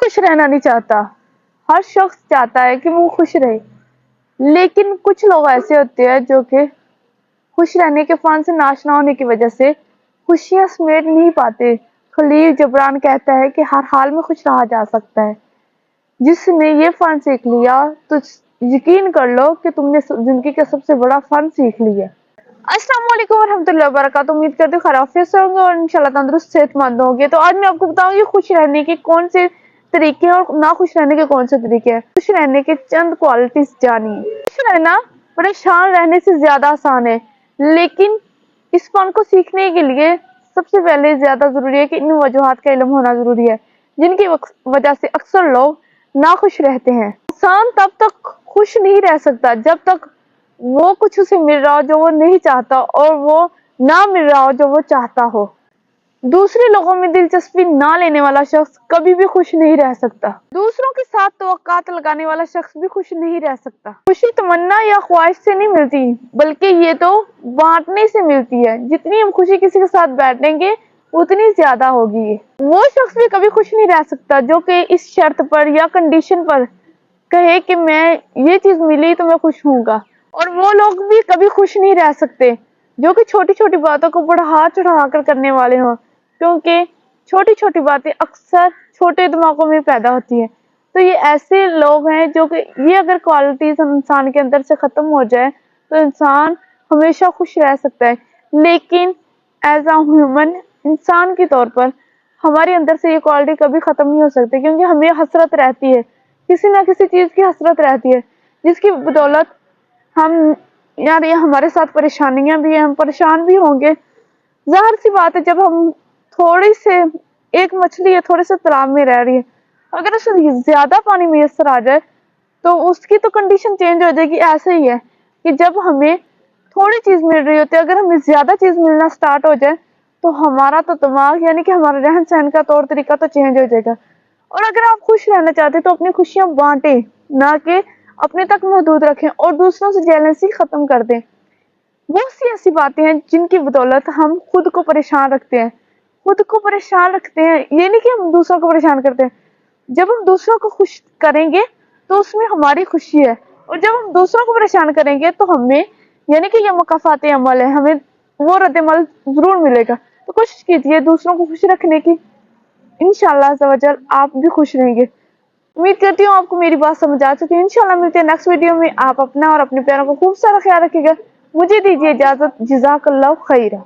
खुश रहना नहीं चाहता, हर शख्स चाहता है कि वो खुश रहे। लेकिन कुछ लोग ऐसे होते हैं जो कि खुश रहने के फन से नाश ना होने की वजह से खुशियां समेट नहीं पाते। खलील जबरान कहता है कि हर हाल में खुश रहा जा सकता है। जिसने ये फन सीख लिया तो यकीन कर लो कि तुमने जिंदगी का सबसे बड़ा फन सीख लिया। अस्सलाम वालेकुम रहमतुल्लाहि व बरकातहू। उम्मीद करती हूँ खैरियत से होंगे और इंशाल्लाह तंदुरुस्त सेहतमंद होंगे। तो आज मैं आपको बताऊंगी खुश रहने के कौन से तरीके हैं और ना खुश रहने के कौन से तरीके हैं। खुश रहने के चंद क्वालिटीज जानिए। खुश रहना परेशान रहने से ज्यादा आसान है, लेकिन इस फन को सीखने के लिए सबसे पहले ज्यादा जरूरी है कि इन वजूहात का इल्म होना जरूरी है जिनकी वजह से अक्सर लोग नाखुश रहते हैं। इंसान तब तक खुश नहीं रह सकता जब तक वो कुछ उसे मिल रहा हो जो वो नहीं चाहता और वो ना मिल रहा हो जो वो चाहता हो। दूसरे लोगों में दिलचस्पी ना लेने वाला शख्स कभी भी खुश नहीं रह सकता। दूसरों के साथ तवक्कात लगाने वाला शख्स भी खुश नहीं रह सकता। खुशी तमन्ना या ख्वाहिश से नहीं मिलती, बल्कि ये तो बांटने से मिलती है। जितनी हम खुशी किसी के साथ बांटेंगे उतनी ज्यादा होगी। वो शख्स भी कभी खुश नहीं रह सकता जो कि इस शर्त पर या कंडीशन पर कहे कि मैं ये चीज मिली तो मैं खुश हूँगा। और वो लोग भी कभी खुश नहीं रह सकते जो कि छोटी छोटी बातों को बढ़ा चढ़ा कर करने वाले हों, क्योंकि छोटी छोटी बातें अक्सर छोटे दिमागों में पैदा होती है। तो ये ऐसे लोग हैं जो कि ये अगर क्वालिटीज इंसान के अंदर से खत्म हो जाए तो इंसान हमेशा खुश रह सकता है। लेकिन एज अ ह्यूमन इंसान के तौर पर हमारे अंदर से ये क्वालिटी कभी खत्म नहीं हो सकती, क्योंकि हमें हसरत रहती है, किसी ना किसी चीज की हसरत रहती है जिसकी बदौलत हम यार ये हमारे साथ परेशानियां भी हैं, हम परेशान भी होंगे। जाहिर सी बात है, जब हम थोड़ी से एक मछली है थोड़े से तालाब में रह रही है, अगर उसे ज्यादा पानी मैसर आ जाए तो उसकी तो कंडीशन चेंज हो जाएगी। ऐसे ही है कि जब हमें थोड़ी चीज मिल रही होती है, अगर हमें ज्यादा चीज मिलना स्टार्ट हो जाए तो हमारा तो दिमाग यानी कि हमारा रहन सहन का तौर तरीका तो चेंज हो जाएगा। और अगर आप खुश रहना चाहते तो अपनी खुशियां बांटे, ना कि अपने तक महदूद रखें और दूसरों से जेलसी खत्म कर दें। बहुत सी ऐसी बातें हैं जिनकी बदौलत हम खुद को परेशान रखते हैं। खुद को परेशान रखते हैं ये नहीं कि हम दूसरों को परेशान करते हैं। जब हम दूसरों को खुश करेंगे तो उसमें हमारी खुशी है, और जब हम दूसरों को परेशान करेंगे तो हमें यानी कि ये मुकाफाते अमल है, हमें वो रद्द-ए-अमल जरूर मिलेगा। तो कोशिश कीजिए दूसरों को खुश रखने की, इंशाल्लाह अज़्ज़ा-वजल आप भी खुश रहेंगे। उम्मीद करती हूँ आपको मेरी बात समझ आ चुकी है। इंशाल्लाह मिलते हैं नेक्स्ट वीडियो में। आप अपना और अपने प्यारों को खूब सारा ख्याल रखिएगा। मुझे दीजिए इजाजत। जज़ाकल्लाहु खैरा।